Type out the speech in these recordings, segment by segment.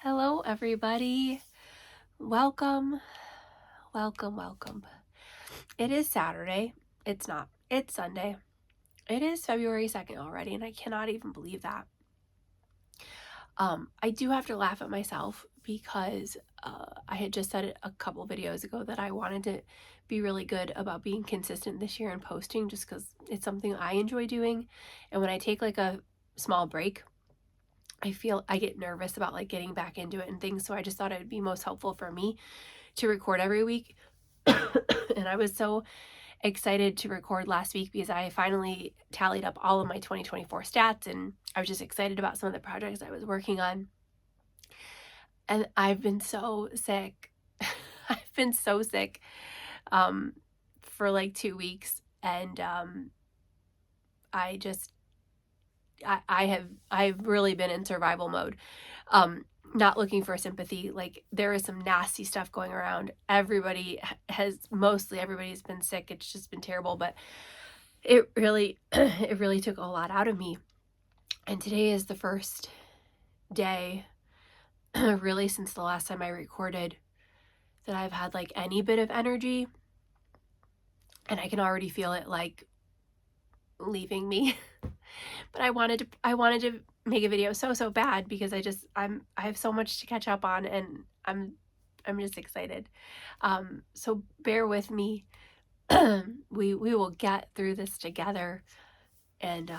Hello, everybody. Welcome, welcome. It is Saturday. It's not. It's Sunday. It is February 2nd already, and I cannot even believe that. I do have to laugh at myself because I had just said it a couple videos ago that I wanted to be really good about being consistent this year and posting just because it's something I enjoy doing. And when I take like a small break, I get nervous about like getting back into it and things. So I just thought it would be most helpful for me to record every week. And I was so excited to record last week because I finally tallied up all of my 2024 stats, and I was just excited about some of the projects I was working on. And I've been so sick. I've been so sick for like 2 weeks, and I've really been in survival mode. Not looking for sympathy. Like, there is some nasty stuff going around. Everybody's been sick. It's just been terrible, but it really took a lot out of me. And today is the first day really since the last time I recorded that I've had like any bit of energy, and I can already feel it like leaving me. But I wanted to make a video so bad because I have so much to catch up on, and I'm just excited. So bear with me. we will get through this together. And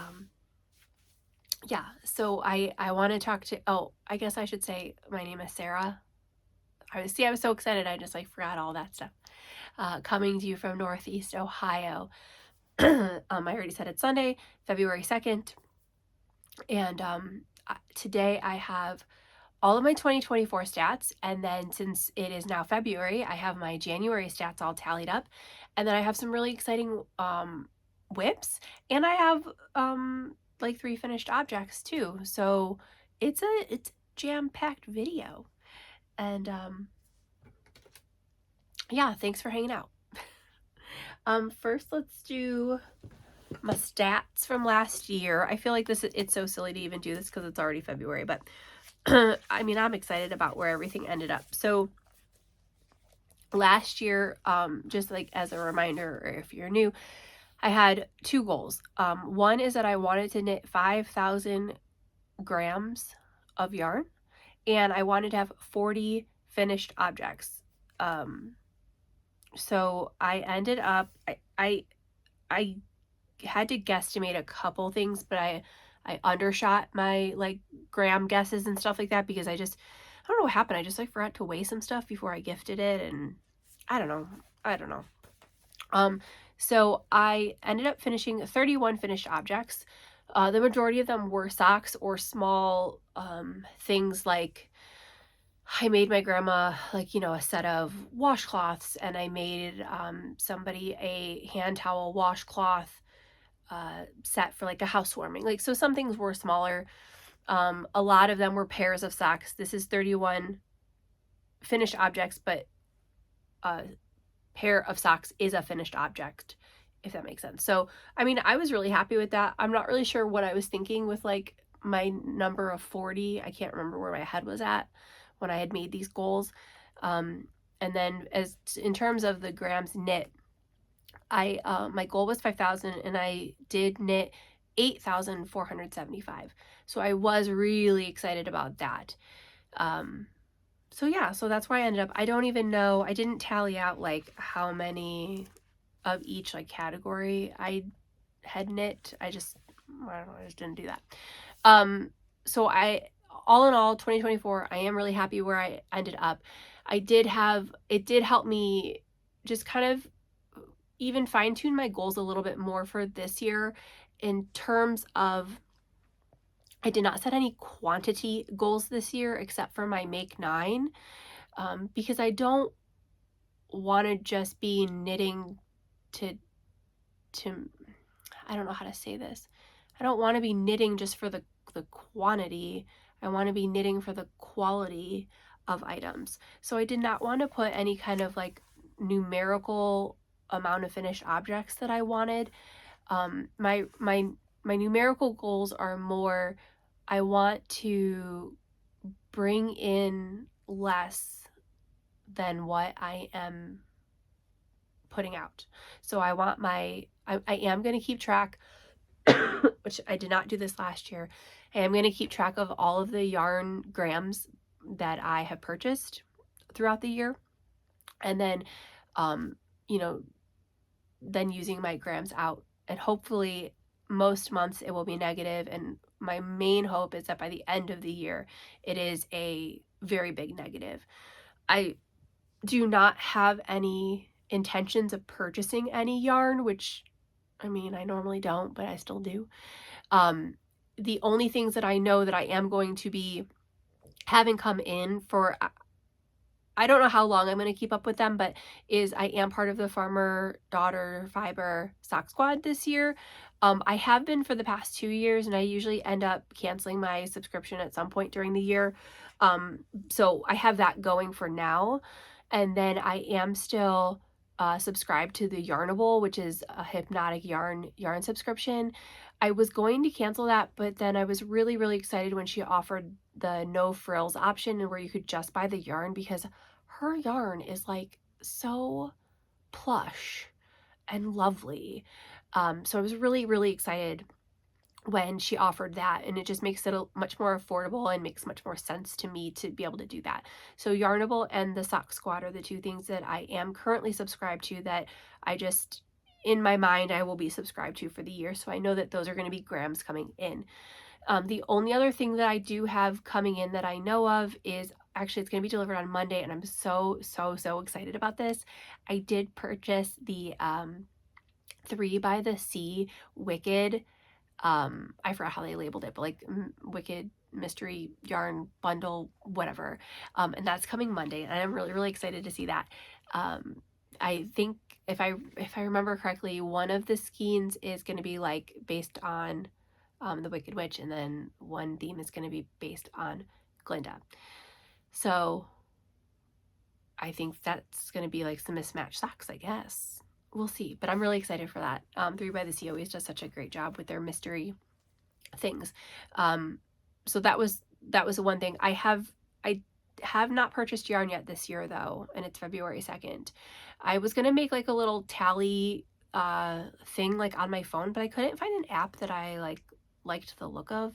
yeah, so I want to talk to, I guess I should say my name is Sarah. I was so excited I just like forgot all that stuff. Coming to you from Northeast Ohio. I already said it's Sunday, February 2nd. And today I have all of my 2024 stats, and then since it is now February, I have my January stats all tallied up, and then I have some really exciting whips, and I have like 3 finished objects too. So it's a jam-packed video, and yeah, thanks for hanging out. First, let's do my stats from last year. I feel like it's so silly to even do this because it's already February, but I mean, I'm excited about where everything ended up. So last year, just like as a reminder, or if you're new, I had 2 goals. One is that I wanted to knit 5,000 grams of yarn, and I wanted to have 40 finished objects. So I ended up, I had to guesstimate a couple things, but I undershot my like gram guesses and stuff like that because I don't know what happened. I just like forgot to weigh some stuff before I gifted it, and I don't know. So I ended up finishing 31 finished objects. The majority of them were socks or small things like I made my grandma like, a set of washcloths, and I made somebody a hand towel washcloth set for like a housewarming. Like, so some things were smaller. A lot of them were pairs of socks. This is 31 finished objects, but a pair of socks is a finished object, if that makes sense. So, I mean, I was really happy with that. I'm not really sure what I was thinking with like my number of 40. I can't remember where my head was at when I had made these goals. And then as in terms of the grams knit, my goal was 5,000, and I did knit 8,475. So I was really excited about that. So yeah, so that's where I ended up. I don't even know, I didn't tally out like how many of each like category I had knit. I just didn't do that. So all in all, 2024, I am really happy where I ended up. It did help me just kind of even fine-tune my goals a little bit more for this year in terms of I did not set any quantity goals this year except for my make 9, because I don't want to just be knitting to I don't know how to say this. I don't want to be knitting just for the quantity. I want to be knitting for the quality of items. So I did not want to put any kind of like numerical amount of finished objects that I wanted. My numerical goals are more, I want to bring in less than what I am putting out. So I want I am going to keep track, which I did not do this last year. I am going to keep track of all of the yarn grams that I have purchased throughout the year. And then, you know, then using my grams out. And hopefully most months it will be negative. And my main hope is that by the end of the year, it is a very big negative. I do not have any intentions of purchasing any yarn, which, I mean, I normally don't, but I still do. The only things that I know that I am going to be having come in for, I don't know how long I'm going to keep up with them, but is I am part of the Farmer Daughter Fiber Sock Squad this year. I have been for the past 2 years, and I usually end up canceling my subscription at some point during the year. So I have that going for now. And then I am still subscribed to the Yarnable, which is a hypnotic yarn subscription. I was going to cancel that, but then I was really, really excited when she offered the no frills option and where you could just buy the yarn, because her yarn is like so plush and lovely. So I was really, really excited when she offered that, and it just makes it much more affordable and makes much more sense to me to be able to do that. So Yarnable and the Sock Squad are the two things that I am currently subscribed to, that I just, in my mind, I will be subscribed to for the year. So I know that those are going to be grams coming in. The only other thing that I do have coming in that I know of is, actually, it's going to be delivered on Monday, and I'm so excited about this. I did purchase the 3 by the Sea Wicked, I forgot how they labeled it, but like Wicked Mystery Yarn Bundle, whatever. And that's coming Monday, and I'm really, really excited to see that. I think if I remember correctly, one of the skeins is going to be like based on the Wicked Witch, and then one theme is going to be based on Glinda. So I think that's going to be like some mismatched socks, I guess. We'll see, but I'm really excited for that. 3 by the Sea always does such a great job with their mystery things. So that was the one thing. I have not purchased yarn yet this year, though, and it's February 2nd. I was gonna make like a little tally thing like on my phone, but I couldn't find an app that I liked the look of.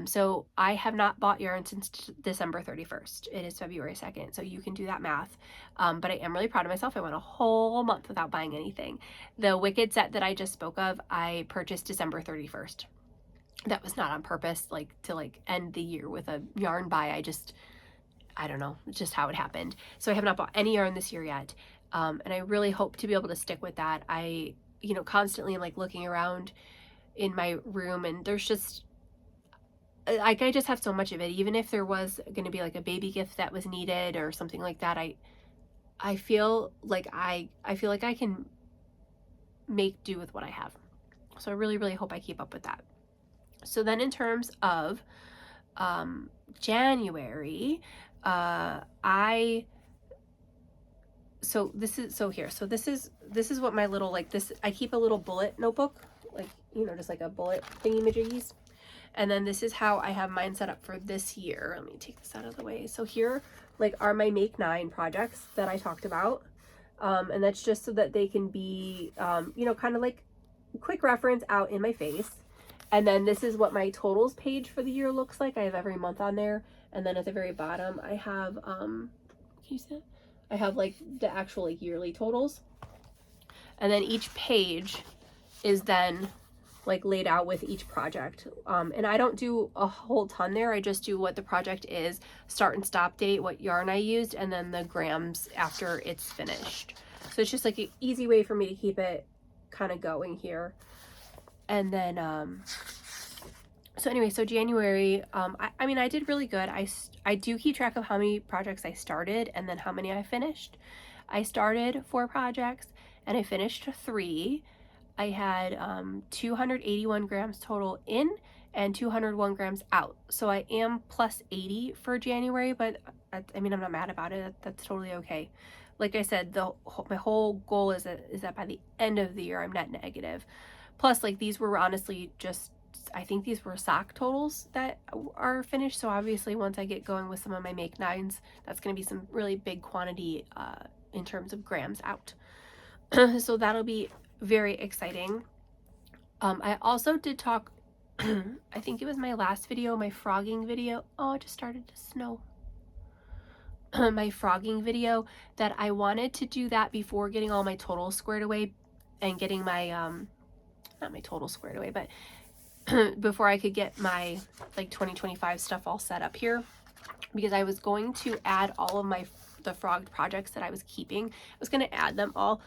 So I have not bought yarn since December 31st. It is February 2nd, so you can do that math. But I am really proud of myself. I went a whole month without buying anything. The Wicked set that I just spoke of, I purchased December 31st. That was not on purpose, like to end the year with a yarn buy. I don't know, it's just how it happened. So I have not bought any yarn this year yet. And I really hope to be able to stick with that. I, constantly am like looking around in my room, and there's just, I just have so much of it. Even if there was going to be like a baby gift that was needed or something like that, I feel like I can make do with what I have. So I really, really hope I keep up with that. So then in terms of January, this is what my little, I keep a little bullet notebook, just like a bullet thingy majiggies. And then this is how I have mine set up for this year. Let me take this out of the way. So here are my Make 9 projects that I talked about. And that's just so that they can be, kind of like quick reference out in my face. And then this is what my totals page for the year looks like. I have every month on there. And then at the very bottom, I have, can you see that? I have like the actual yearly totals. And then each page is then laid out with each project. And I don't do a whole ton there. I just do what the project is, start and stop date, what yarn I used, and then the grams after it's finished. So it's just like an easy way for me to keep it kind of going here. And then, so anyway, so January, I mean, I did really good. I do keep track of how many projects I started and then how many I finished. I started 4 projects and I finished 3. I had 281 grams total in and 201 grams out. So I am plus 80 for January, but I mean, I'm not mad about it. That's totally okay. Like I said, my whole goal is that by the end of the year, I'm net negative. Plus, these were honestly just I think these were sock totals that are finished. So obviously once I get going with some of my make 9s, that's going to be some really big quantity in terms of grams out. So that'll be very exciting. I also did talk, I think it was my last video, my frogging video. Oh, it just started to snow. My frogging video, that I wanted to do that before getting all my totals squared away and getting my, not my totals squared away, but before I could get my like 2025 stuff all set up here, because I was going to add all of the frogged projects that I was keeping. I was going to add them all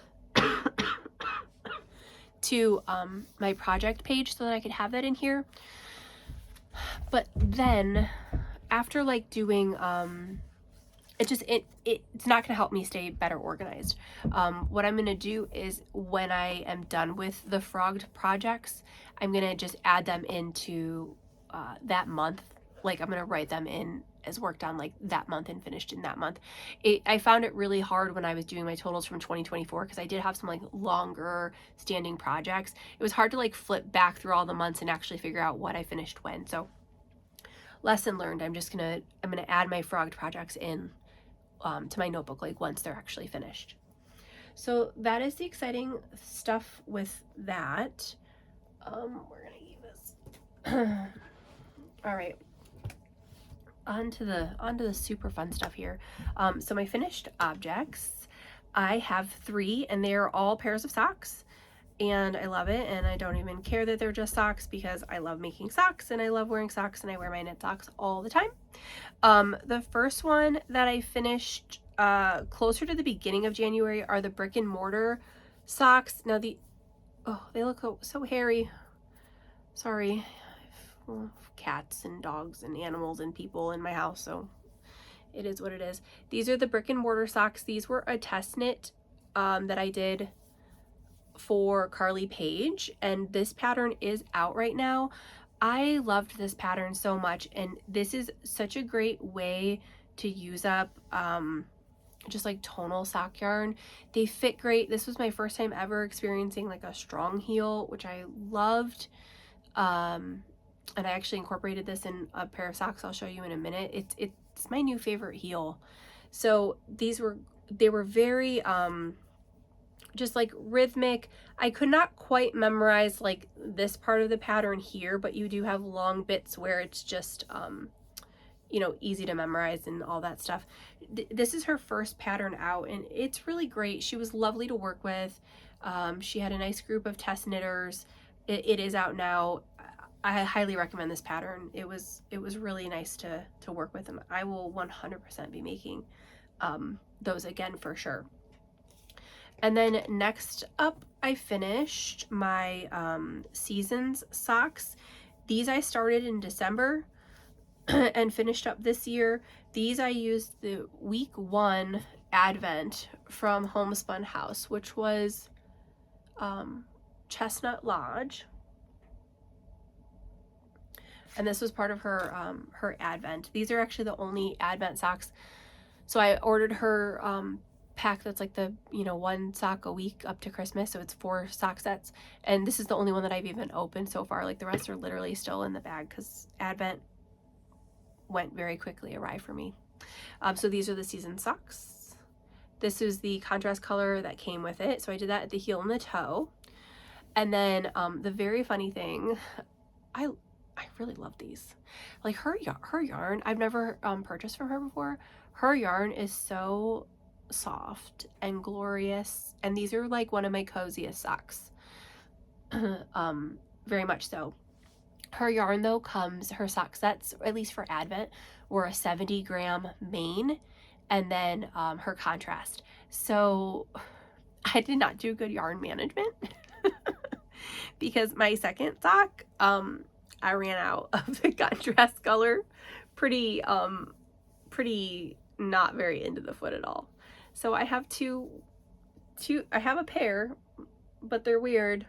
to my project page so that I could have that in here. But then after like doing it's not going to help me stay better organized. What I'm going to do is when I am done with the frogged projects, I'm going to just add them into that month. Like I'm going to write them in as worked on like that month and finished in that month. I found it really hard when I was doing my totals from 2024 because I did have some like longer standing projects. It was hard to like flip back through all the months and actually figure out what I finished when. So lesson learned, I'm gonna add my frogged projects in to my notebook like once they're actually finished. So that is the exciting stuff with that. We're gonna use this. All right, on to the super fun stuff here. So my finished objects, I have 3 and they're all pairs of socks, and I love it, and I don't even care that they're just socks because I love making socks and I love wearing socks and I wear my knit socks all the time. The first one that I finished closer to the beginning of January are the brick and mortar socks. Now they look so hairy. Sorry, cats and dogs and animals and people in my house, so it is what it is. These are the brick and mortar socks. These were a test knit that I did for Karlie Paige, and this pattern is out right now. I loved this pattern so much, and this is such a great way to use up just like tonal sock yarn. They fit great. This was my first time ever experiencing like a strong heel, which I loved, and I actually incorporated this in a pair of socks I'll show you in a minute. It's my new favorite heel. So they were very just like rhythmic. I could not quite memorize like this part of the pattern here, but you do have long bits where it's just you know, easy to memorize and all that stuff. This is her first pattern out, and it's really great. She was lovely to work with. She had a nice group of test knitters. It is out now. I highly recommend this pattern. It was really nice to work with them. I will 100% be making those again for sure. And then next up, I finished my seasons socks. These I started in December and finished up this year. These I used the week 1 advent from Homespun House, which was Chestnut Lodge. And this was part of her her advent. These are actually the only advent socks. So I ordered her pack that's like the, you know, 1 sock a week up to Christmas, so it's 4 sock sets, and this is the only one that I've even opened so far. Like the rest are literally still in the bag because Advent went very quickly awry for me. So these are the season socks. This is the contrast color that came with it, so I did that at the heel and the toe. And then the very funny thing, I really love these. Like her yarn, I've never purchased from her before. Her yarn is so soft and glorious, and these are like one of my coziest socks. Very much so. Her yarn though her sock sets, at least for Advent, were a 70-gram main, and then her contrast. So I did not do good yarn management because my second sock, I ran out of the contrast color pretty not very into the foot at all. So I have I have a pair, but they're weird,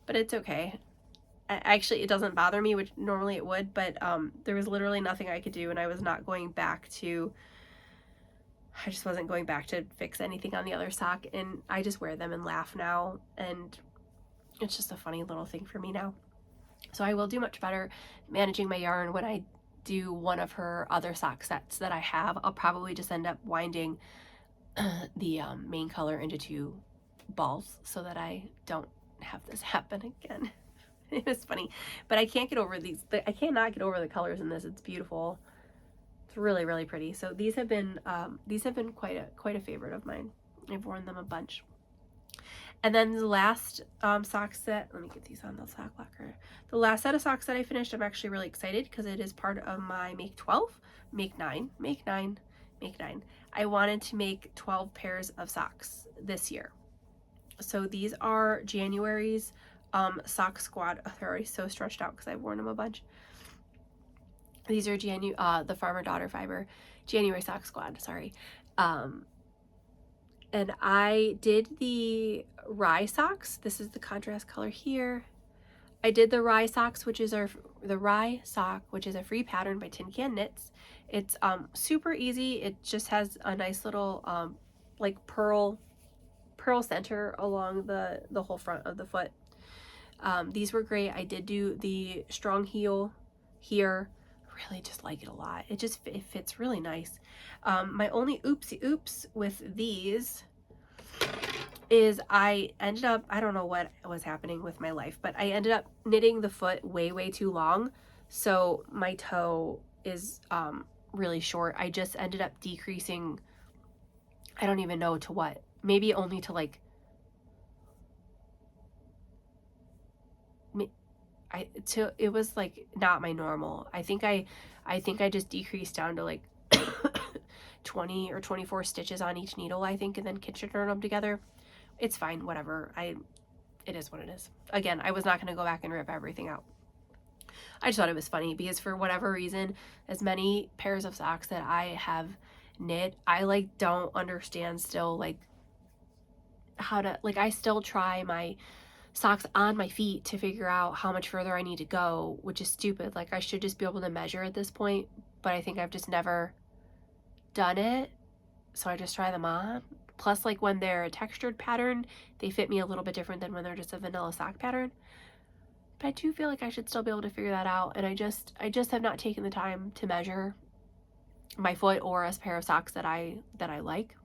but it's okay. Actually, it doesn't bother me, which normally it would, but there was literally nothing I could do, and I was not going back to, I just wasn't going back to fix anything on the other sock, and I just wear them and laugh now, and it's just a funny little thing for me now. So I will do much better managing my yarn when I do one of her other sock sets that I have. I'll probably just end up winding the main color into 2 balls so that I don't have this happen again. It was funny, but I can't get over these. I cannot get over the colors in this. It's beautiful. It's really, really pretty. So these have been quite a favorite of mine. I've worn them a bunch. And then the last sock set, let me get these on the sock locker. The last set of socks that I finished, I'm actually really excited because it is part of my make 12, make 9, make 9, make 9. I wanted to make 12 pairs of socks this year. So these are January's sock squad. Oh, they're already so stretched out because I've worn them a bunch. These are the Farmer Daughter Fiber January sock squad, sorry. And I did the rye socks. This is the contrast color here. I did the rye socks, which is the rye sock, which is a free pattern by Tin Can Knits. It's super easy. It just has a nice little like pearl center along the whole front of the foot. These were great. I did do the strong heel here. Really just like it a lot. It fits really nice. My only oops with these is I ended up, I don't know what was happening with my life, but I ended up knitting the foot way too long. So my toe is really short. I just ended up decreasing, I don't even know to what, maybe only to like, it was like not my normal. I think I just decreased down to like 20 or 24 stitches on each needle, I think, and then kitchen turned them together. It's fine, whatever. It is what it is. Again, I was not going to go back and rip everything out. I just thought it was funny because for whatever reason, as many pairs of socks that I have knit, I like don't understand still like how to, like I still try my socks on my feet to figure out how much further I need to go, which is stupid. Like I should just be able to measure at this point, but I think I've just never done it. So I just try them on. Plus, like when they're a textured pattern, they fit me a little bit different than when they're just a vanilla sock pattern. But I do feel like I should still be able to figure that out. And I just have not taken the time to measure my foot or a pair of socks that I like.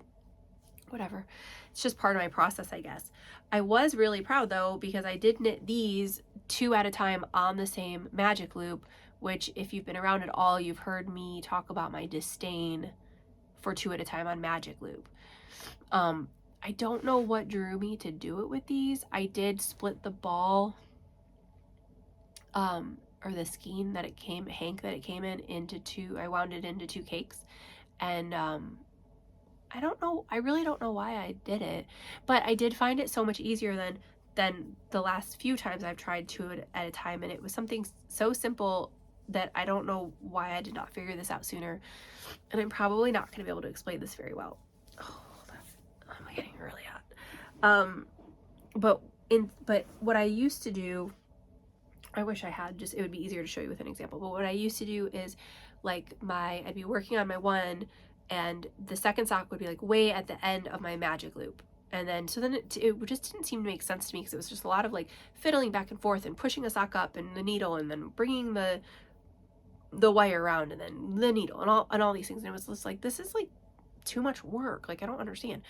Whatever. It's just part of my process, I guess. I was really proud though, because I did knit these 2 at a time on the same magic loop, which if you've been around at all, you've heard me talk about my disdain for 2 at a time on magic loop. I don't know what drew me to do it with these. I did split the ball, or the skein that it came in into 2. I wound it into 2 cakes, and I don't know, I really don't know why I did it, but I did find it so much easier than the last few times I've tried 2 at a time, and it was something so simple that I don't know why I did not figure this out sooner, and I'm probably not going to be able to explain this very well. Oh, I'm getting really hot. But what I used to do, I wish I had it would be easier to show you with an example, but what I used to do is like I'd be working on my one, and the second sock would be like way at the end of my magic loop. And then, so then it just didn't seem to make sense to me because it was just a lot of like fiddling back and forth and pushing a sock up and the needle and then bringing the wire around and then the needle and all these things. And it was just like, this is like too much work. Like, I don't understand.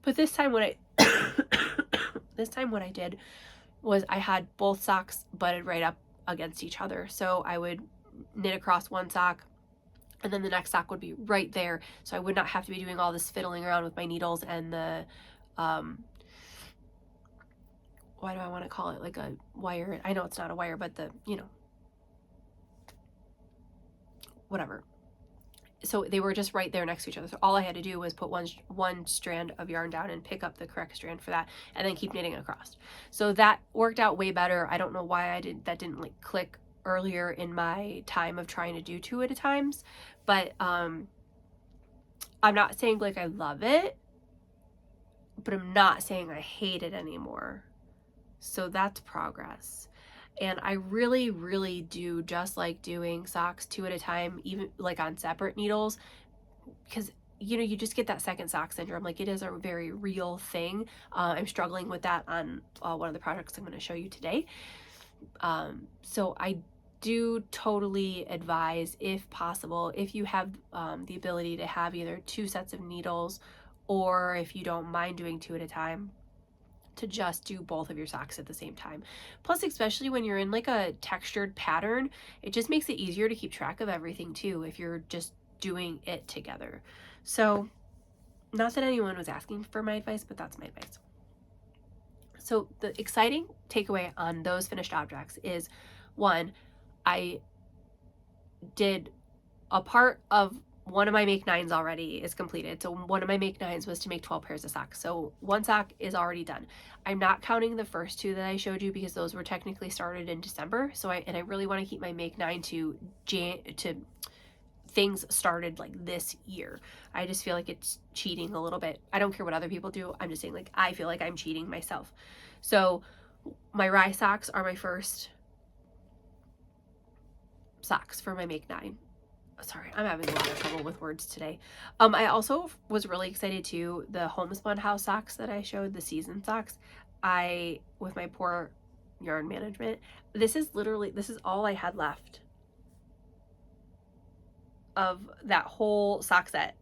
But this time what I did was I had both socks butted right up against each other. So I would knit across one sock, and then the next sock would be right there, so I would not have to be doing all this fiddling around with my needles and the why do I want to call it like a wire? I know it's not a wire, but the, you know, whatever. So they were just right there next to each other. So all I had to do was put one strand of yarn down and pick up the correct strand for that, and then keep knitting across. So that worked out way better. I don't know why that didn't like click earlier in my time of trying to do 2 at a times, but I'm not saying like I love it, but I'm not saying I hate it anymore. So that's progress. And I really do just like doing socks 2 at a time, even like on separate needles, because you know, you just get that second sock syndrome. Like, it is a very real thing. I'm struggling with that on one of the projects I'm going to show you today. So I do totally advise, if possible, if you have the ability to have either 2 sets of needles, or if you don't mind doing 2 at a time, to just do both of your socks at the same time. Plus, especially when you're in like a textured pattern, it just makes it easier to keep track of everything too if you're just doing it together. So, not that anyone was asking for my advice, but that's my advice. So the exciting takeaway on those finished objects is, one, I did a part of one of my make 9s already is completed. So one of my make 9s was to make 12 pairs of socks. So one sock is already done. I'm not counting the first 2 that I showed you because those were technically started in December. So I really want to keep my make 9 to things started like this year. I just feel like it's cheating a little bit. I don't care what other people do. I'm just saying, like, I feel like I'm cheating myself. So my rye socks are my first socks for my make 9. Sorry, I'm having a lot of trouble with words today. I also was really excited too, the homespun house socks that I showed, the season socks. With my poor yarn management, this is all I had left of that whole sock set.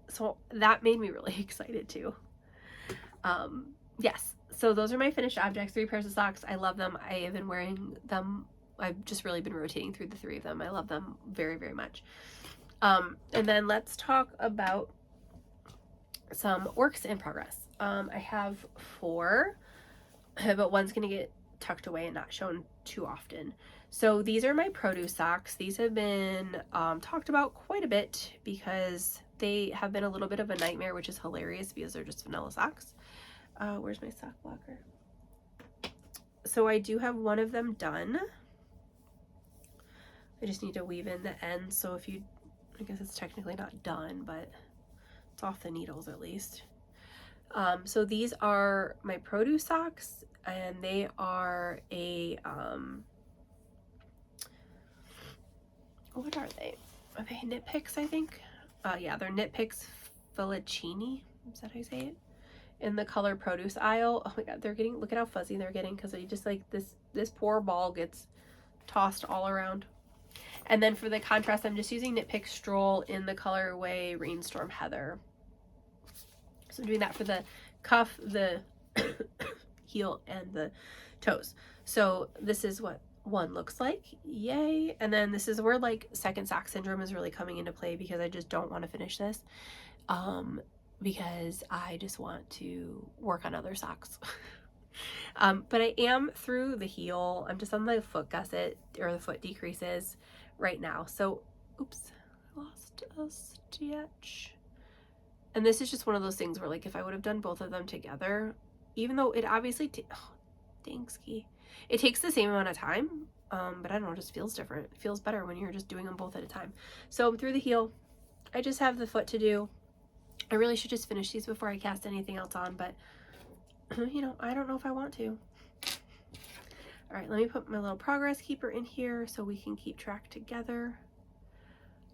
So that made me really excited too. Yes, so those are my finished objects, 3 pairs of socks. I love them. I have been wearing them. I've just really been rotating through the 3 of them. I love them very, very much. And then let's talk about some works in progress. I have 4, but one's going to get tucked away and not shown too often. So these are my produce socks. These have been talked about quite a bit because they have been a little bit of a nightmare, which is hilarious because they're just vanilla socks. Where's my sock blocker? So I do have one of them done. I just need to weave in the ends. So I guess it's technically not done, but it's off the needles at least. So these are my produce socks, and they are a, what are they? Are they Knit Picks, I think? Yeah, they're Knit Picks Felicini. Is that how you say it? In the color produce aisle. Oh my god, look at how fuzzy they're getting, because they just like this poor ball gets tossed all around. And then for the contrast, I'm just using Knit Pick Stroll in the colorway Rainstorm Heather. So I'm doing that for the cuff, the heel, and the toes. So this is what one looks like. Yay. And then this is where like second sock syndrome is really coming into play, because I just don't want to finish this. Because I just want to work on other socks. But I am through the heel. I'm just on the foot gusset, or the foot decreases right now. So, oops, I lost a stitch. And this is just one of those things where, like, if I would have done both of them together, even though it obviously, thanks, Key. It takes the same amount of time, but I don't know, it just feels different. It feels better when you're just doing them both at a time. So through the heel, I just have the foot to do. I really should just finish these before I cast anything else on, but you know, I don't know if I want to. All right, let me put my little progress keeper in here so we can keep track together.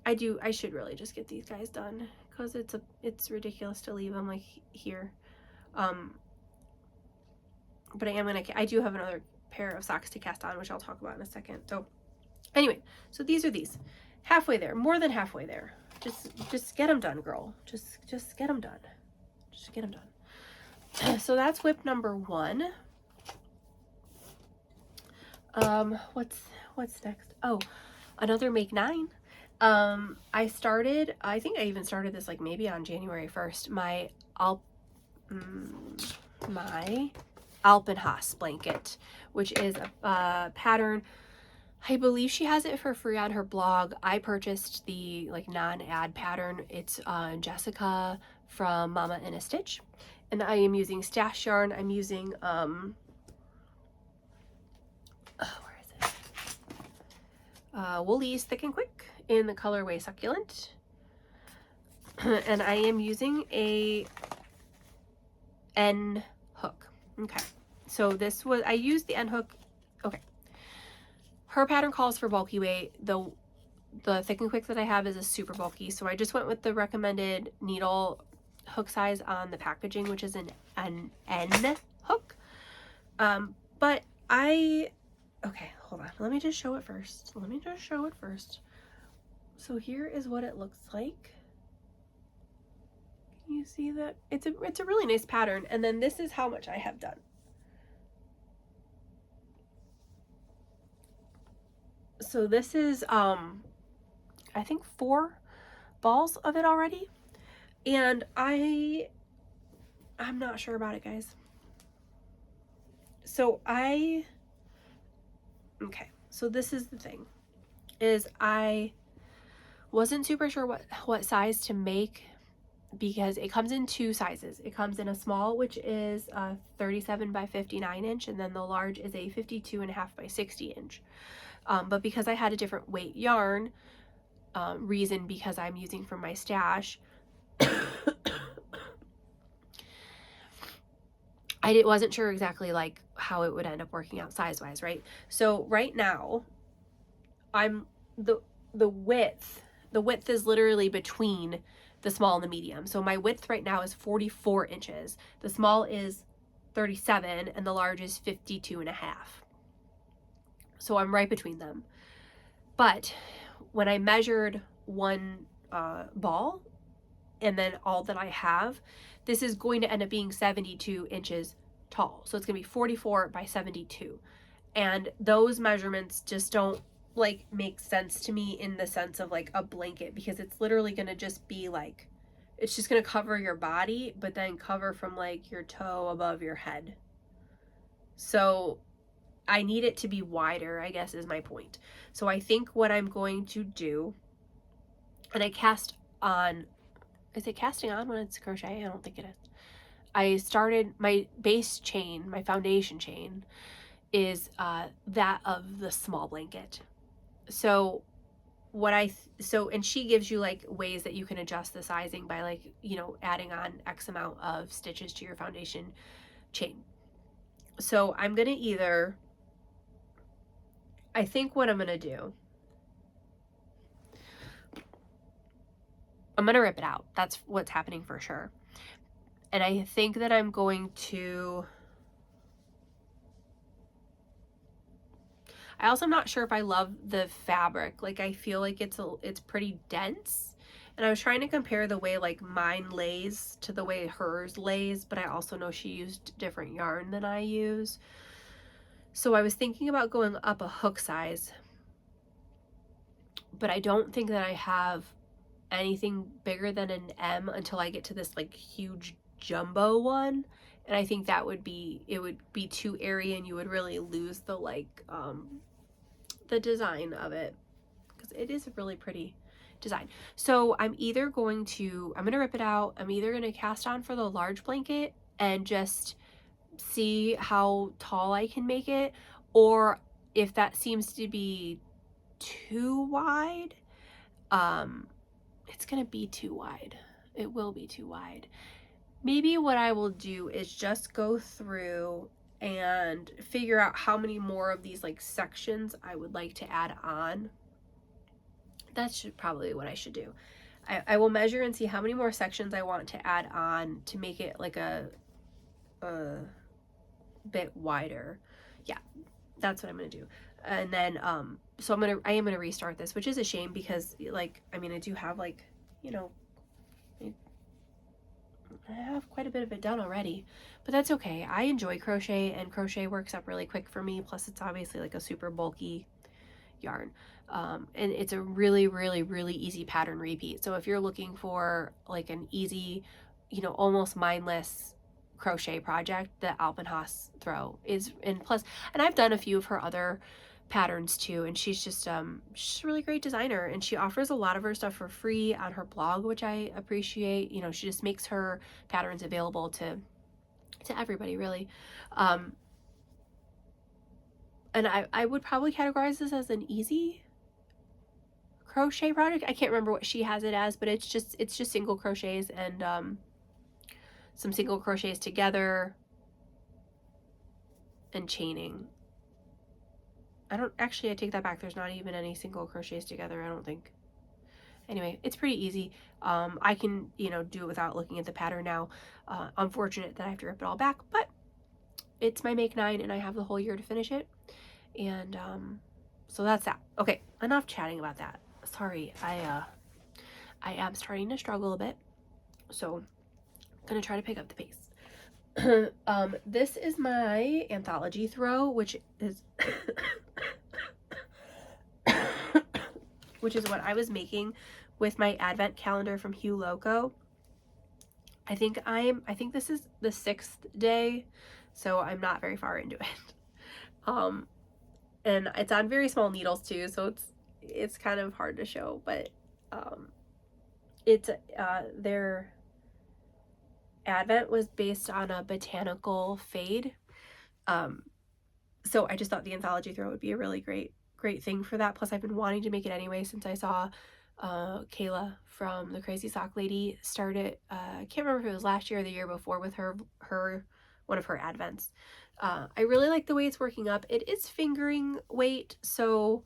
I should really just get these guys done, because it's ridiculous to leave them like here. But I do have another pair of socks to cast on, which I'll talk about in a second. So anyway, so these are these. Halfway there, more than halfway there. Just get them done, girl. Just get them done. Just get them done. So that's whip number 1. What's next? Oh, another make 9. I think I even started this like maybe on January 1st. My Alpenhaus blanket, which is a pattern. I believe she has it for free on her blog. I purchased the like non-ad pattern. It's Jessica from Mama in a Stitch, and I am using stash yarn. I'm using where is it? Woolies Thick and Quick in the colorway Succulent, and I am using a N hook. Okay, so I used the N hook. Okay. Her pattern calls for bulky weight. The Thick and Quick that I have is a super bulky, so I just went with the recommended needle hook size on the packaging, which is an N hook. But I Okay, hold on. Let me just show it first. So here is what it looks like. Can you see that? It's a really nice pattern. And then this is how much I have done. So this is, I think 4 balls of it already. And I'm not sure about it, guys. So okay, so this is the thing, is I wasn't super sure what size to make, because it comes in 2 sizes. It comes in a small, which is a 37 by 59 inch, and then the large is a 52.5 by 60 inch. But because I had a different weight yarn, reason because I'm using from my stash, I wasn't sure exactly like how it would end up working out size wise, right? So right now, I'm the width is literally between the small and the medium. So my width right now is 44 inches. The small is 37 and the large is 52.5. So I'm right between them. But when I measured one ball and then all that I have, this is going to end up being 72 inches tall. So it's going to be 44 by 72. And those measurements just don't like make sense to me in the sense of like a blanket, because it's literally going to just be like, it's just going to cover your body, but then cover from like your toe above your head. So I need it to be wider, I guess is my point. So I think what I'm going to do, and I cast on, is it casting on when it's crochet? I don't think it is. I started my base chain, my foundation chain is that of the small blanket. So and she gives you like ways that you can adjust the sizing by like, you know, adding on X amount of stitches to your foundation chain. So I'm going to either, I think what I'm going to do, I'm going to rip it out. That's what's happening for sure. And I think that I'm going to, I also am not sure if I love the fabric. Like I feel like it's pretty dense. And I was trying to compare the way like mine lays to the way hers lays, but I also know she used different yarn than I use. So I was thinking about going up a hook size, but I don't think that I have anything bigger than an M until I get to this like huge jumbo one. And I think that would be, it would be too airy and you would really lose the like the design of it, because it is a really pretty design. So I'm either going to, I'm going to rip it out. I'm either going to cast on for the large blanket and just see how tall I can make it, or if that seems to be too wide, it's going to be too wide. It will be too wide. Maybe what I will do is just go through and figure out how many more of these like sections I would like to add on. That's probably what I should do. I will measure and see how many more sections I want to add on to make it like a bit wider. Yeah, that's what I'm gonna do. And then so I am gonna restart this, which is a shame because like, I mean, I do have like, you know, I have quite a bit of it done already, but that's okay. I enjoy crochet, and crochet works up really quick for me. Plus it's obviously like a super bulky yarn. And it's a really, really, really easy pattern repeat. So if you're looking for like an easy, you know, almost mindless crochet project, the Alpenhaus throw is, and plus, and I've done a few of her other patterns too, and she's just she's a really great designer, and she offers a lot of her stuff for free on her blog, which I appreciate. You know, she just makes her patterns available to everybody really. And I would probably categorize this as an easy crochet project. I can't remember what she has it as, but it's just single crochets and some single crochets together and chaining. I take that back. There's not even any single crochets together, I don't think. Anyway, it's pretty easy. I can, you know, do it without looking at the pattern now. Unfortunate that I have to rip it all back, but it's my make 9 and I have the whole year to finish it. And so that's that. Okay, enough chatting about that. Sorry, I am starting to struggle a bit, so I'm gonna try to pick up the pace. This is my Anthology throw, which is which is what I was making with my advent calendar from Hue Loco. I think this is the 6th day, so I'm not very far into it. And it's on very small needles too, so it's kind of hard to show, but it's their advent was based on a botanical fade. So I just thought the Anthology throw would be a really great thing for that. Plus I've been wanting to make it anyway since I saw Kayla from the Crazy Sock Lady start it. I can't remember if it was last year or the year before with her one of her advents. I really like the way it's working up. It is fingering weight, so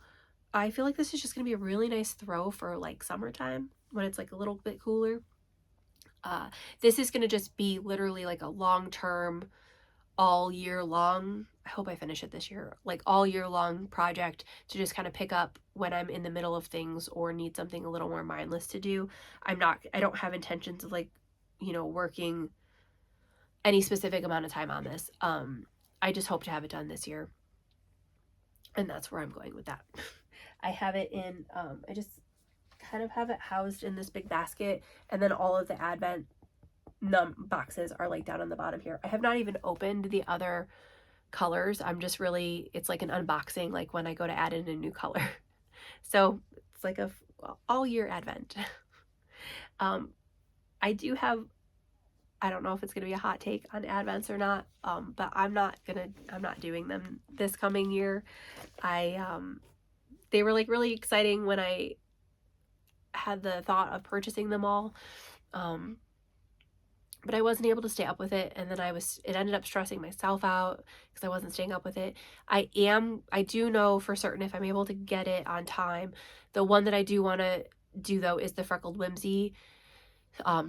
I feel like this is just gonna be a really nice throw for like summertime when it's like a little bit cooler. This is gonna just be literally like a long-term, all year long, I hope I finish it this year, like all year long project to just kind of pick up when I'm in the middle of things or need something a little more mindless to do. I don't have intentions of like, working any specific amount of time on this. I just hope to have it done this year. And that's where I'm going with that. I have it in, I just kind of have it housed in this big basket, and then all of the advent boxes are like down on the bottom here. I have not even opened the other colors. I'm just really, it's like an unboxing, like when I go to add in a new color. So it's like a all year advent. I do have, I don't know if it's going to be a hot take on advents or not, but I'm not doing them this coming year. They were like really exciting when I had the thought of purchasing them all. But I wasn't able to stay up with it, and then it ended up stressing myself out because I wasn't staying up with it. I do know for certain if I'm able to get it on time. The one that I do want to do though is the Freckled Whimsy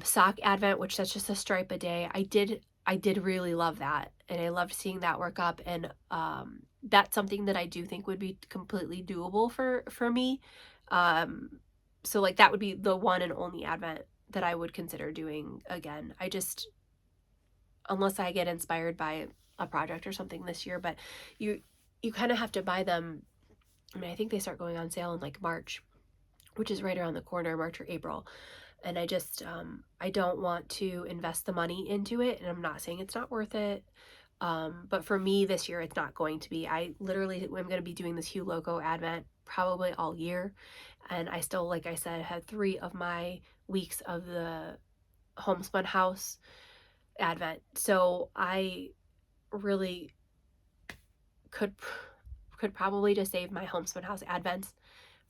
sock advent, which that's just a stripe a day. I did really love that, and I loved seeing that work up, and that's something that I do think would be completely doable for me. So like that would be the one and only advent that I would consider doing again. Unless I get inspired by a project or something this year, but you kind of have to buy them. I mean, I think they start going on sale in like March, which is right around the corner, March or April. And I just, I don't want to invest the money into it. And I'm not saying it's not worth it. But for me this year, it's not going to be. I literally am going to be doing this Hue Loco advent probably all year. And I still, like I said, had 3 of my weeks of the Homespun House advent. So I really could probably just save my Homespun House advents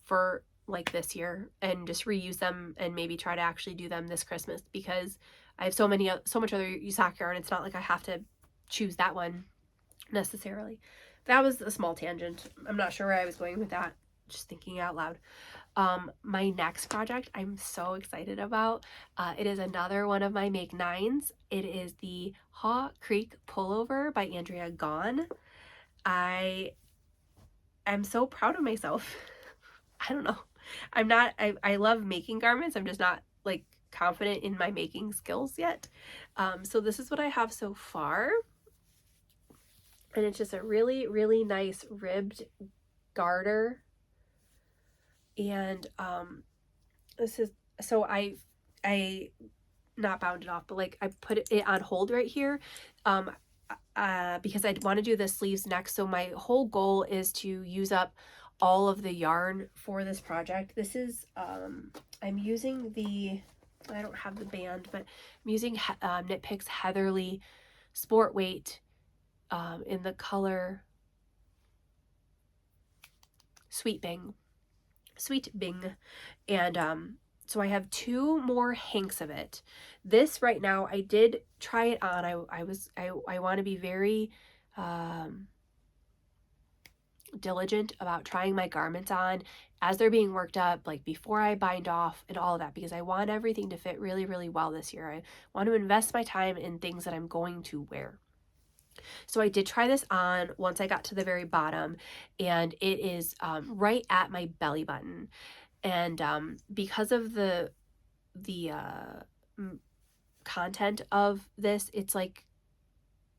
for like this year and just reuse them and maybe try to actually do them this Christmas, because I have so much other sock yarn. It's not like I have to choose that one necessarily. That was a small tangent. I'm not sure where I was going with that. Just thinking out loud. My next project I'm so excited about. It is another one of my Make 9s. It is the Haw Creek Pullover by Andrea Gaughan. I am so proud of myself. I don't know. I love making garments. I'm just not like confident in my making skills yet. So this is what I have so far. And it's just a really, really nice ribbed garter. And this is, so I not bound it off, but like I put it on hold right here because I want to do the sleeves next. So my whole goal is to use up all of the yarn for this project. This is I'm using I don't have the band, but I'm using Knit Picks Heatherly Sport Weight in the color Sweet Bing. And so I have 2 more hanks of it. This right now, I did try it on. I want to be very diligent about trying my garments on as they're being worked up, like before I bind off and all of that, because I want everything to fit really, really well this year. I want to invest my time in things that I'm going to wear. So I did try this on once I got to the very bottom, and it is right at my belly button. And because of the content of this, it's like,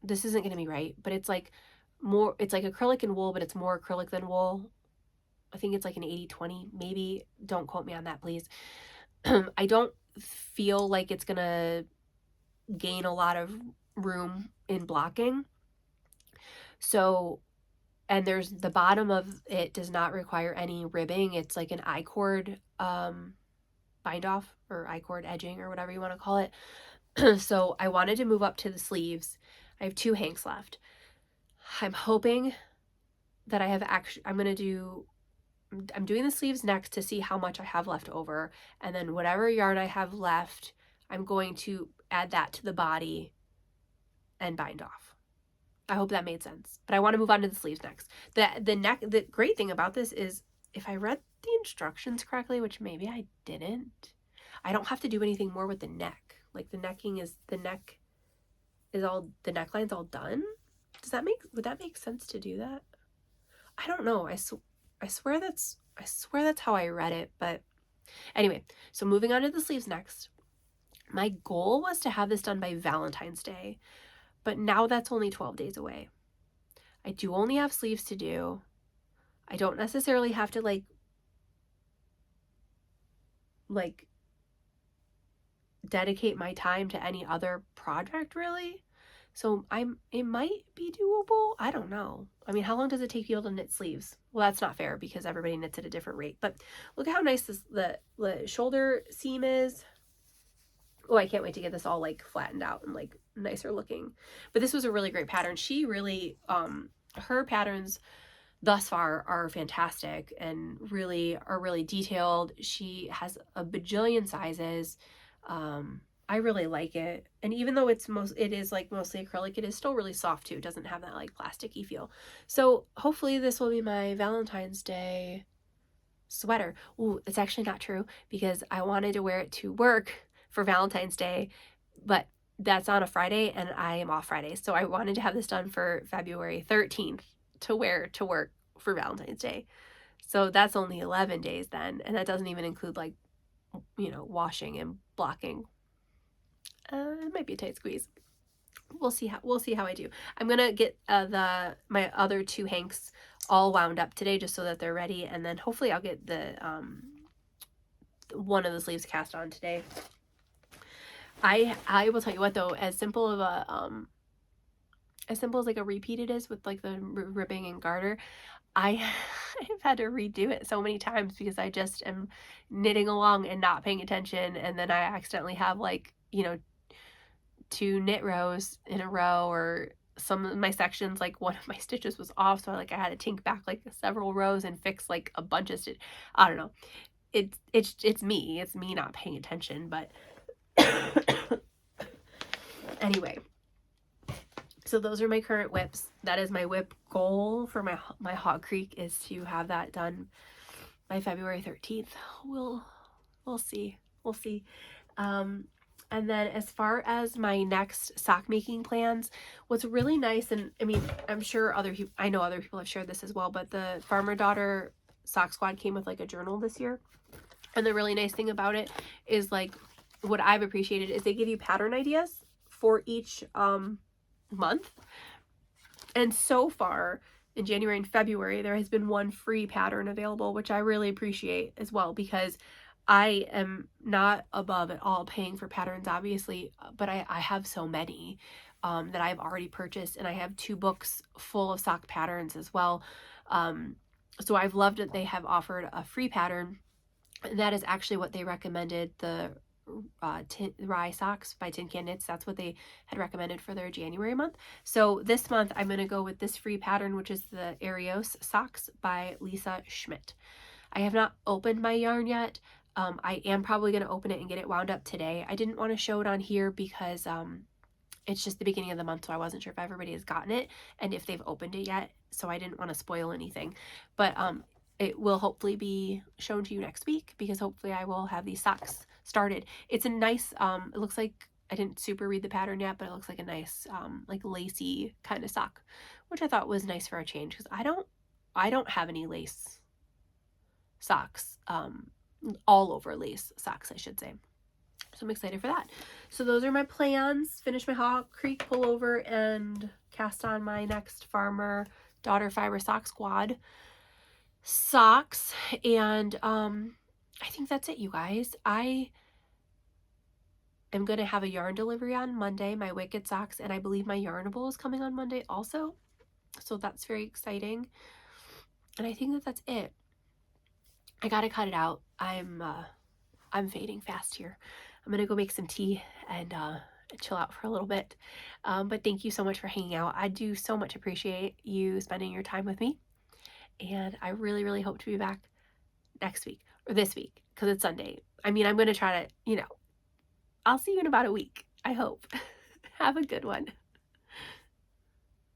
this isn't going to be right, but it's like more, it's like acrylic and wool, but it's more acrylic than wool. I think it's like an 80-20, maybe. Don't quote me on that, please. I don't feel like it's going to gain a lot of room in blocking. So, and there's the bottom of it does not require any ribbing. It's like an I-cord bind off, or I-cord edging, or whatever you want to call it. So I wanted to move up to the sleeves. I have 2 hanks left. I'm hoping that I have I'm doing the sleeves next to see how much I have left over, and then whatever yarn I have left, I'm going to add that to the body and bind off. I hope that made sense. But I want to move on to the sleeves next. The great thing about this is, if I read the instructions correctly, which maybe I didn't, I don't have to do anything more with the neck. Like the neck is all, the neckline's all done. Would that make sense to do that? I don't know. I swear that's how I read it. But anyway, so moving on to the sleeves next. My goal was to have this done by Valentine's Day, but now that's only 12 days away. I do only have sleeves to do. I don't necessarily have to like dedicate my time to any other project, really. So it might be doable. I don't know. I mean, how long does it take you to knit sleeves? Well, that's not fair because everybody knits at a different rate. But look at how nice the shoulder seam is. Oh, I can't wait to get this all like flattened out and like nicer looking. But this was a really great pattern. She really, her patterns thus far are fantastic and are really detailed. She has a bajillion sizes. I really like it. And even though it is like mostly acrylic, it is still really soft too. It doesn't have that like plasticky feel. So hopefully this will be my Valentine's Day sweater. Ooh, it's actually not true because I wanted to wear it to work for Valentine's Day, but that's on a Friday and I am off Friday. So I wanted to have this done for February 13th to wear to work for Valentine's Day. So that's only 11 days then. And that doesn't even include like, washing and blocking. It might be a tight squeeze. We'll see how I do. I'm gonna get my other 2 hanks all wound up today just so that they're ready, and then hopefully I'll get the one of the sleeves cast on today. I will tell you what though, as simple as like a repeat it is with like the ribbing and garter, I've had to redo it so many times because I just am knitting along and not paying attention, and then I accidentally have like 2 knit rows in a row, or some of my sections, like one of my stitches was off, so I had to tink back like several rows and fix like a bunch of stitch. I don't know. It's me not paying attention, but anyway. So those are my current whips. That is my whip goal for my Hog Creek, is to have that done by February 13th. We'll see. We'll see. And then as far as my next sock making plans, what's really nice, and I mean, I know other people have shared this as well, but the Farmer Daughter Sock Squad came with like a journal this year. And the really nice thing about it is, like, what I've appreciated is they give you pattern ideas for each month. And so far in January and February, there has been 1 free pattern available, which I really appreciate as well, because I am not above at all paying for patterns, obviously, but I have so many that I've already purchased, and I have 2 books full of sock patterns as well. So I've loved that they have offered a free pattern. That is actually what they recommended, the Rye socks by tincanknits. That's what they had recommended for their January month. So this month I'm going to go with this free pattern, which is the Ariose socks by Lisa Schmidt. I have not opened my yarn yet. I am probably going to open it and get it wound up today. I didn't want to show it on here because it's just the beginning of the month, so I wasn't sure if everybody has gotten it and if they've opened it yet, so I didn't want to spoil anything. But it will hopefully be shown to you next week, because hopefully I will have these socks started. It's a nice, it looks like I didn't super read the pattern yet, but it looks like a nice, like lacy kind of sock, which I thought was nice for a change because I don't have any lace socks, all over lace socks, I should say. So I'm excited for that. So those are my plans. Finish my Hawk Creek pullover and cast on my next Farmer Daughter Fiber Sock Squad socks. And I think that's it, you guys. I am going to have a yarn delivery on Monday, my Wicked socks, and I believe my Yarnable is coming on Monday also. So that's very exciting. And I think that that's it. I got to cut it out. I'm fading fast here. I'm going to go make some tea and chill out for a little bit. But thank you so much for hanging out. I do so much appreciate you spending your time with me. And I really, really hope to be back next week or this week because it's Sunday. I mean, I'm going to try to, I'll see you in about a week. I hope. Have a good one.